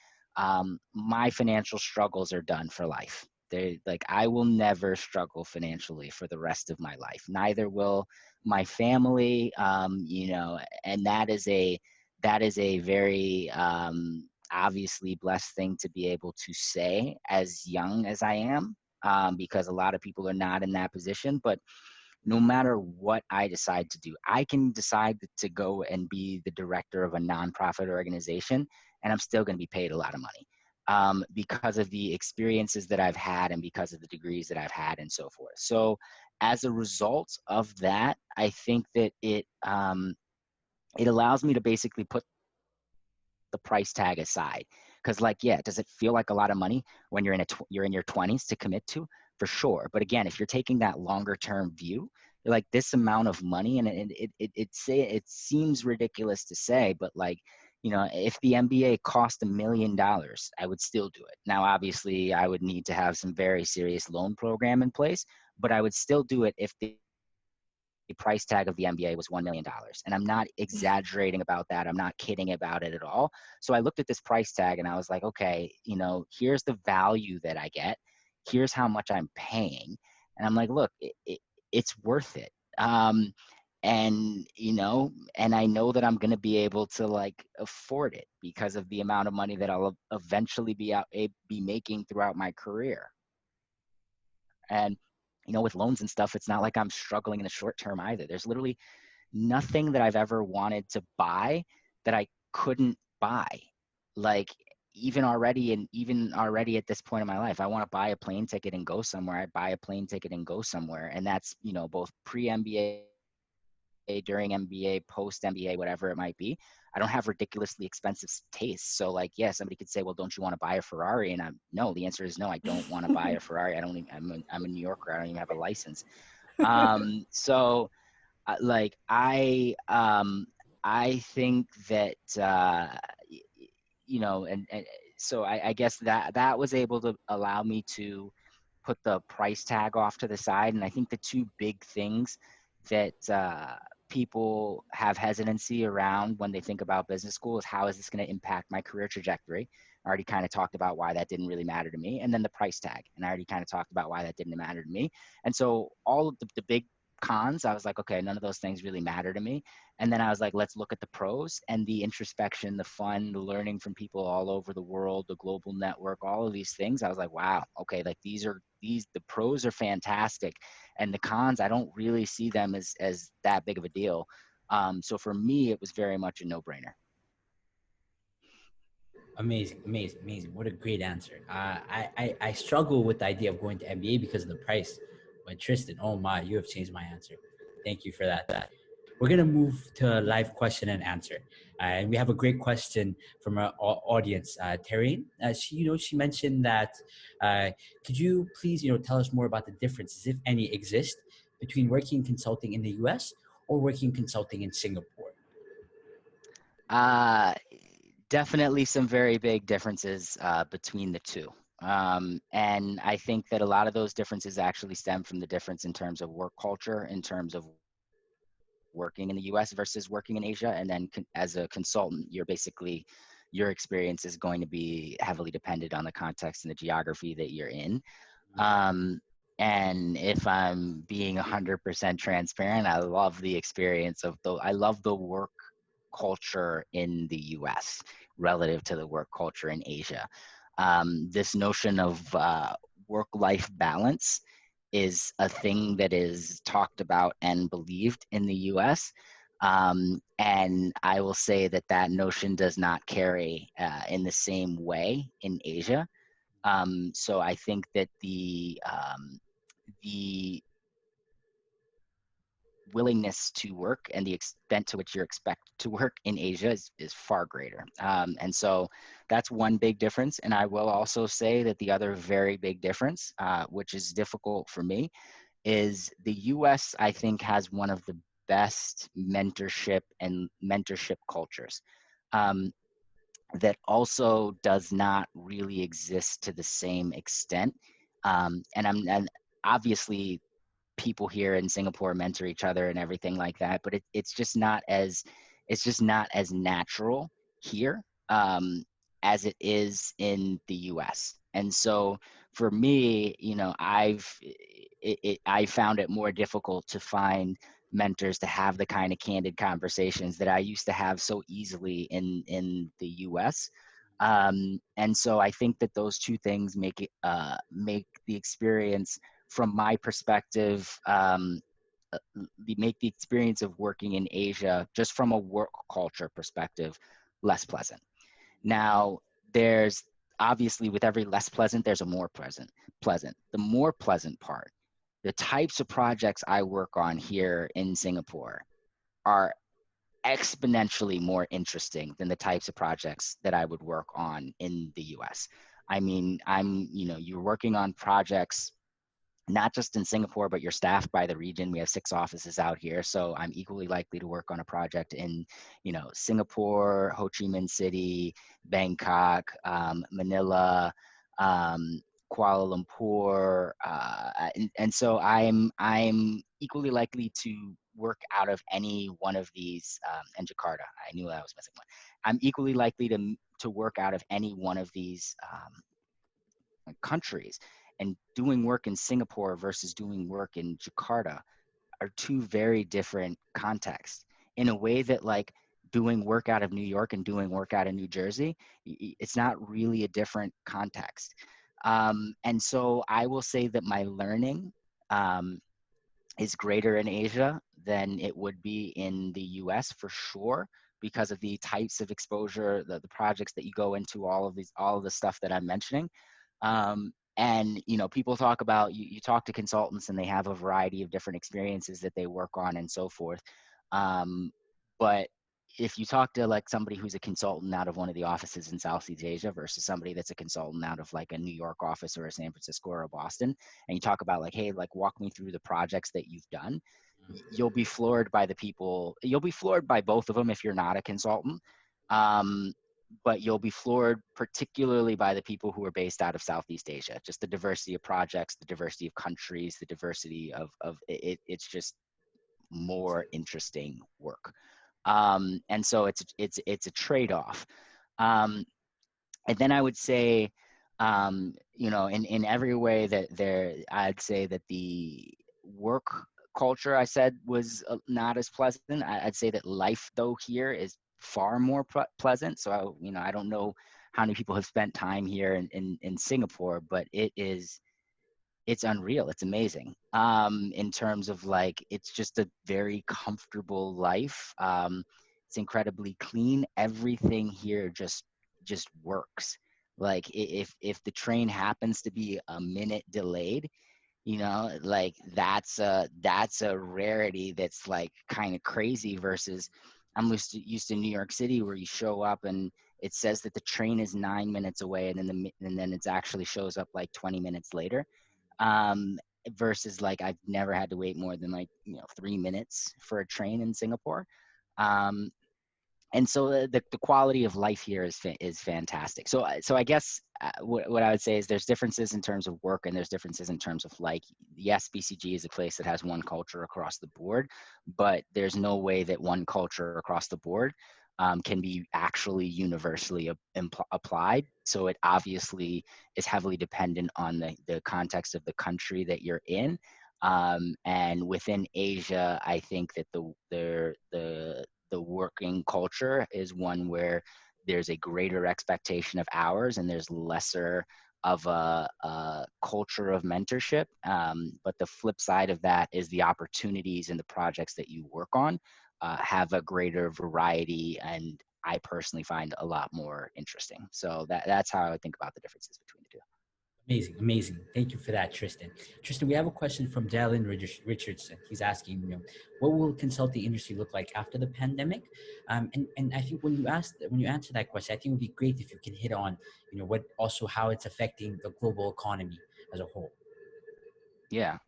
My financial struggles are done for life. They, like, I will never struggle financially for the rest of my life. Neither will my family. And that is a very obviously blessed thing to be able to say as young as I am, because a lot of people are not in that position. But no matter what I decide to do, I can decide to go and be the director of a nonprofit organization, and I'm still going to be paid a lot of money, because of the experiences that I've had and because of the degrees that I've had and so forth. So as a result of that, I think that it allows me to basically put the price tag aside. Because, like, yeah, does it feel like a lot of money when you're in your 20s to commit to? For sure. But again, if you're taking that longer term view, you're like, this amount of money, and it seems ridiculous to say, but, like, if the MBA cost $1 million, I would still do it. Now, obviously, I would need to have some very serious loan program in place, but I would still do it if the price tag of the MBA was $1 million. And I'm not exaggerating about that. I'm not kidding about it at all. So I looked at this price tag and I was like, okay, here's the value that I get. Here's how much I'm paying. And I'm like, look, it's worth it. And I know that I'm going to be able to, like, afford it because of the amount of money that I'll eventually be making throughout my career. And with loans and stuff, it's not like I'm struggling in the short term either. There's literally nothing that I've ever wanted to buy that I couldn't buy. Like, even already at this point in my life, I want to buy a plane ticket and go somewhere. I buy a plane ticket and go somewhere. And that's, both pre-MBA, during MBA, post MBA, whatever it might be. I don't have ridiculously expensive tastes. So, like, yeah, somebody could say, well, don't you want to buy a Ferrari? And no, the answer is no, I don't want to buy a Ferrari. I'm a New Yorker. I don't even have a license. So like, I think that, and so I guess that was able to allow me to put the price tag off to the side. And I think the two big things that people have hesitancy around when they think about business school is, how is this going to impact my career trajectory? I already kind of talked about why that didn't really matter to me. And then the price tag. And I already kind of talked about why that didn't matter to me. And so all of the big cons, I was like, okay, none of those things really matter to me. And then I was like, let's look at the pros, and the introspection, the fun, the learning from people all over the world, the global network, all of these things. I was like, wow, okay, like, the pros are fantastic. And the cons, I don't really see them as that big of a deal. So for me, it was very much a no-brainer. Amazing, amazing, amazing. What a great answer. I struggle with the idea of going to MBA because of the price. But Tristan, oh my, you have changed my answer. Thank you for that. We're going to move to a live question and answer. And we have a great question from our audience, Taryn. She mentioned that, could you please, tell us more about the differences, if any, exist between working consulting in the US or working consulting in Singapore? Uh, Definitely some very big differences between the two. And I think that a lot of those differences actually stem from the difference in terms of work culture, in terms of working in the US versus working in Asia. And then as a consultant, your experience is going to be heavily dependent on the context and the geography that you're in. Um, and if I'm being 100% transparent, I love the experience I love the work culture in the US relative to the work culture in Asia. This notion of work-life balance is a thing that is talked about and believed in the US. And I will say that that notion does not carry in the same way in Asia. So I think that the willingness to work and the extent to which you're expected to work in Asia is far greater. And so that's one big difference. And I will also say that the other very big difference, which is difficult for me, is the US, I think, has one of the best mentorship cultures. That also does not really exist to the same extent. And obviously people here in Singapore mentor each other and everything like that, but it's just not as natural here as it is in the US. And so for me, I found it more difficult to find mentors to have the kind of candid conversations that I used to have so easily in the US. And so I think that those two things make the experience, from my perspective, make the experience of working in Asia, just from a work culture perspective, less pleasant. Now, there's obviously, with every less pleasant, there's a more pleasant. The more pleasant part, the types of projects I work on here in Singapore are exponentially more interesting than the types of projects that I would work on in the US. I mean, you're working on projects not just in Singapore, but you're staffed by the region. We have 6 offices out here. So I'm equally likely to work on a project in, Singapore, Ho Chi Minh City, Bangkok, Manila, Kuala Lumpur. And so I'm equally likely to work out of any one of these, and Jakarta. I knew I was missing one. I'm equally likely to work out of any one of these countries. And doing work in Singapore versus doing work in Jakarta are two very different contexts, in a way that, like, doing work out of New York and doing work out of New Jersey, it's not really a different context. And so I will say that my learning is greater in Asia than it would be in the US, for sure, because of the types of exposure, the projects that you go into, all of the stuff that I'm mentioning. And people talk about, you talk to consultants and they have a variety of different experiences that they work on and so forth. But if you talk to, like, somebody who's a consultant out of one of the offices in Southeast Asia versus somebody that's a consultant out of, like, a New York office or a San Francisco or a Boston, and you talk about, like, hey, like, walk me through the projects that you've done, you'll be floored by both of them if you're not a consultant. But you'll be floored particularly by the people who are based out of Southeast Asia. Just the diversity of projects, the diversity of countries, the diversity of it. It's just more interesting work. And so it's a trade-off. And then I would say, in every way that I'd say that the work culture I said was not as pleasant. I'd say that life, though, here is far more pleasant. So I don't know how many people have spent time here in Singapore, but it's unreal. It's amazing. In terms of, like, it's just a very comfortable life. It's incredibly clean. Everything here just just works. Like if the train happens to be a minute delayed, you know, like that's a rarity that's like kind of crazy versus I'm used to New York City where you show up and it says that the train is 9 minutes away and then it actually shows up like 20 minutes later. Um, Versus like I've never had to wait more than like, 3 minutes for a train in Singapore. Um, and so the quality of life here is fantastic. So I guess what I would say is there's differences in terms of work and there's differences in terms of like, yes, BCG is a place that has one culture across the board, but there's no way that one culture across the board can be actually universally applied. So it obviously is heavily dependent on the context of the country that you're in. And within Asia, I think that the working culture is one where there's a greater expectation of hours and there's lesser of a culture of mentorship. But the flip side of that is the opportunities and the projects that you work on have a greater variety, and I personally find a lot more interesting. So that's how I would think about the differences between the two. Amazing, amazing. Thank you for that, Tristan. Tristan, we have a question from Dallin Richardson. He's asking, what will consulting industry look like after the pandemic? And I think when you answer that question, I think it would be great if you can hit on, how it's affecting the global economy as a whole. Yeah.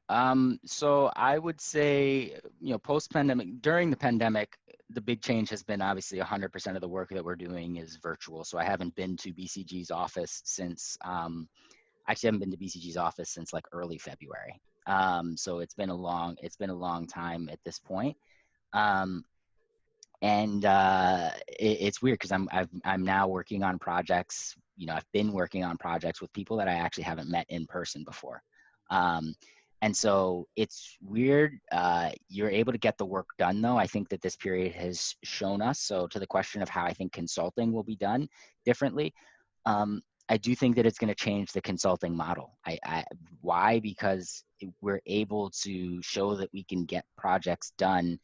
So I would say, post-pandemic, during the pandemic, the big change has been obviously 100% of the work that we're doing is virtual. So I haven't been to BCG's office since, actually haven't been to BCG's office since like early February. So it's been a long time at this point. And it's weird because I'm now working on projects. I've been working on projects with people that I actually haven't met in person before. And so it's weird. You're able to get the work done, though. I think that this period has shown us. So to the question of how I think consulting will be done differently, I do think that it's going to change the consulting model. Why? Because we're able to show that we can get projects done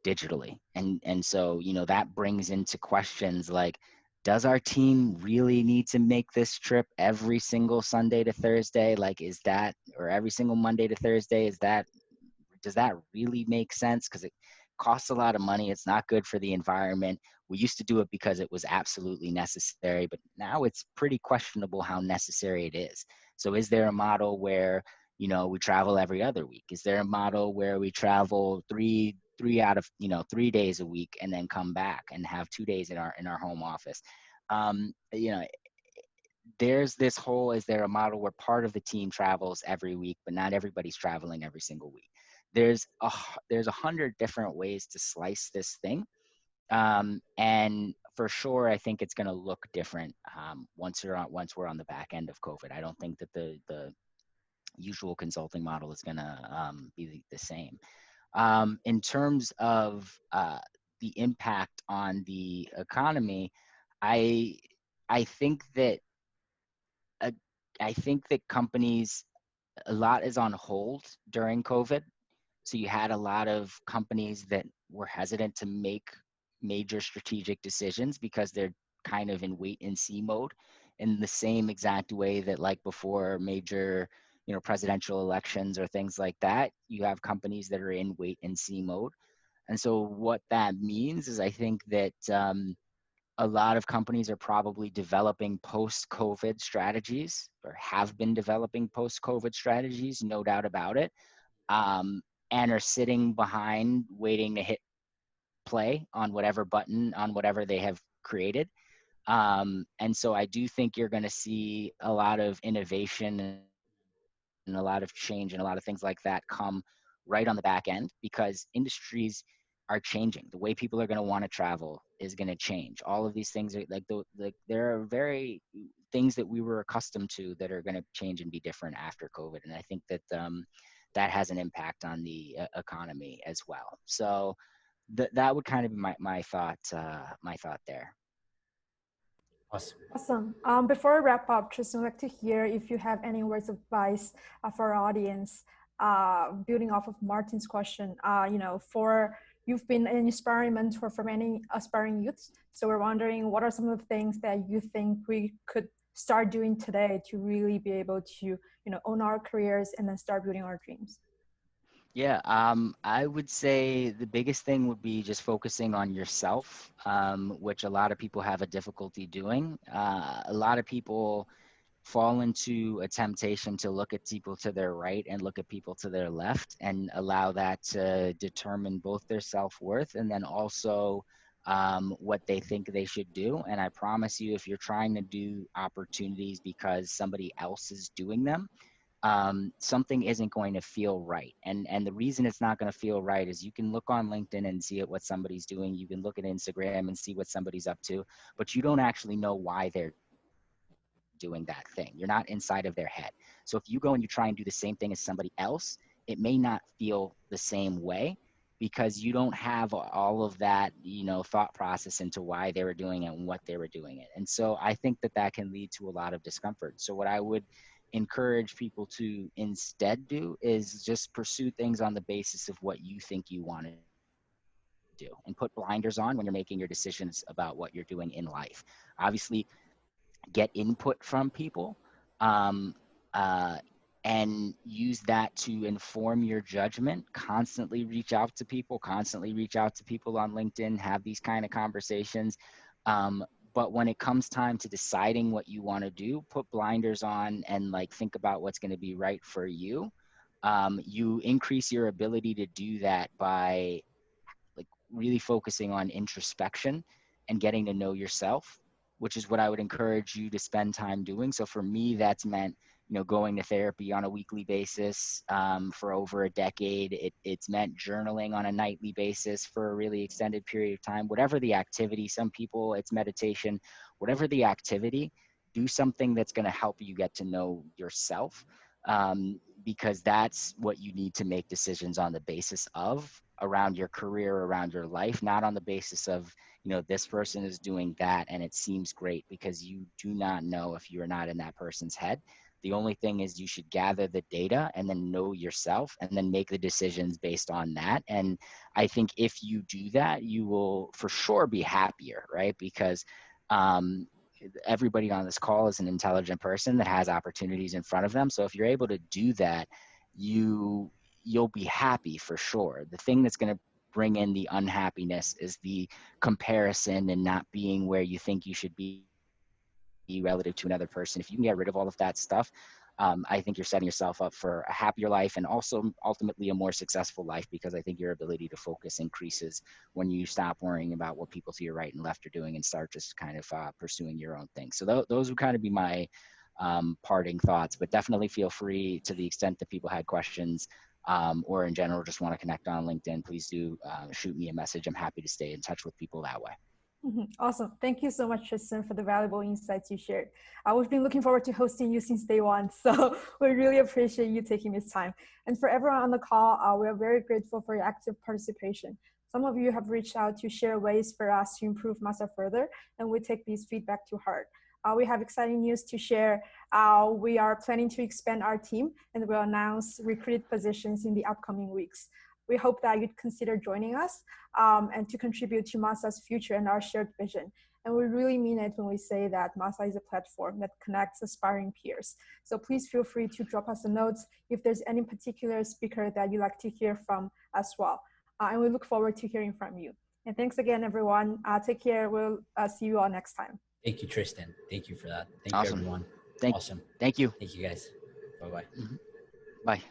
digitally. And so, that brings into questions like, does our team really need to make this trip every single Sunday to Thursday? Like, or every single Monday to Thursday? Does that really make sense? Because it costs a lot of money. It's not good for the environment. We used to do it because it was absolutely necessary, but now it's pretty questionable how necessary it is. So is there a model where, we travel every other week? Is there a model where we travel three out of 3 days a week and then come back and have 2 days in our home office? There's this whole, is there a model where part of the team travels every week, but not everybody's traveling every single week? There's 100 different ways to slice this thing. And for sure, I think it's going to look different once we're on the back end of COVID. I don't think that the usual consulting model is going to be the same. In terms of the impact on the economy, I think that companies, a lot is on hold during COVID. So you had a lot of companies that were hesitant to make major strategic decisions because they're kind of in wait and see mode, in the same exact way that like before major, presidential elections or things like that, you have companies that are in wait and see mode. And so what that means is I think that a lot of companies are probably developing post-COVID strategies or have been developing post-COVID strategies, no doubt about it. And are sitting behind waiting to hit play on whatever button, on whatever they have created. And so I do think you're going to see a lot of innovation and a lot of change and a lot of things like that come right on the back end, because industries are changing. The way people are going to want to travel is going to change. All of these things are there are very things that we were accustomed to that are going to change and be different after COVID. And I think that that has an impact on the economy as well. So that would kind of be my thought there. Awesome. Awesome. Before we wrap up, just would like to hear if you have any words of advice for our audience, building off of Martin's question, for you've been an inspiring mentor for many aspiring youths. So we're wondering, what are some of the things that you think we could start doing today to really be able to, own our careers and then start building our dreams? Yeah, I would say the biggest thing would be just focusing on yourself, which a lot of people have a difficulty doing. A lot of people fall into a temptation to look at people to their right and look at people to their left and allow that to determine both their self-worth and then also what they think they should do. And I promise you, if you're trying to do opportunities because somebody else is doing them, something isn't going to feel right. And the reason it's not going to feel right is you can look on LinkedIn and see what somebody's doing. You can look at Instagram and see what somebody's up to, but you don't actually know why they're doing that thing. You're not inside of their head. So if you go and you try and do the same thing as somebody else, it may not feel the same way because you don't have all of that, thought process into why they were doing it and what they were doing it. And so I think that can lead to a lot of discomfort. So what I would encourage people to instead do is just pursue things on the basis of what you think you want to do and put blinders on when you're making your decisions about what you're doing in life. Obviously, get input from people and use that to inform your judgment. Constantly reach out to people on LinkedIn, have these kind of conversations. But when it comes time to deciding what you want to do, put blinders on and think about what's going to be right for you. You increase your ability to do that by really focusing on introspection and getting to know yourself, which is what I would encourage you to spend time doing. So for me, that's meant, going to therapy on a weekly basis for over a decade. It's meant journaling on a nightly basis for a really extended period of time. Whatever the activity, some people it's meditation, whatever the activity, do something that's going to help you get to know yourself, because that's what you need to make decisions on the basis of around your career, around your life, not on the basis of, this person is doing that and it seems great, because you do not know if you're not in that person's head. The only thing is you should gather the data and then know yourself and then make the decisions based on that. And I think if you do that, you will for sure be happier, right? Because everybody on this call is an intelligent person that has opportunities in front of them. So if you're able to do that, you'll be happy for sure. The thing that's going to bring in the unhappiness is the comparison and not being where you think you should be relative to another person. If you can get rid of all of that stuff, I think you're setting yourself up for a happier life and also ultimately a more successful life, because I think your ability to focus increases when you stop worrying about what people to your right and left are doing and start just kind of pursuing your own thing. So those would kind of be my parting thoughts, but definitely feel free, to the extent that people had questions or in general just want to connect on LinkedIn, please do shoot me a message. I'm happy to stay in touch with people that way. Awesome. Thank you so much, Triston, for the valuable insights you shared. We've been looking forward to hosting you since day one, so we really appreciate you taking this time. And for everyone on the call, we are very grateful for your active participation. Some of you have reached out to share ways for us to improve MASA further, and we take these feedback to heart. We have exciting news to share. We are planning to expand our team and we'll announce recruited positions in the upcoming weeks. We hope that you'd consider joining us and to contribute to MASA's future and our shared vision. And we really mean it when we say that MASA is a platform that connects aspiring peers. So please feel free to drop us a note if there's any particular speaker that you'd like to hear from as well. And we look forward to hearing from you. And thanks again, everyone. Take care. We'll see you all next time. Thank you, Triston. Thank you for that. Thank Awesome. you, everyone. Awesome. Thank you. Thank you, guys. Bye-bye. Bye.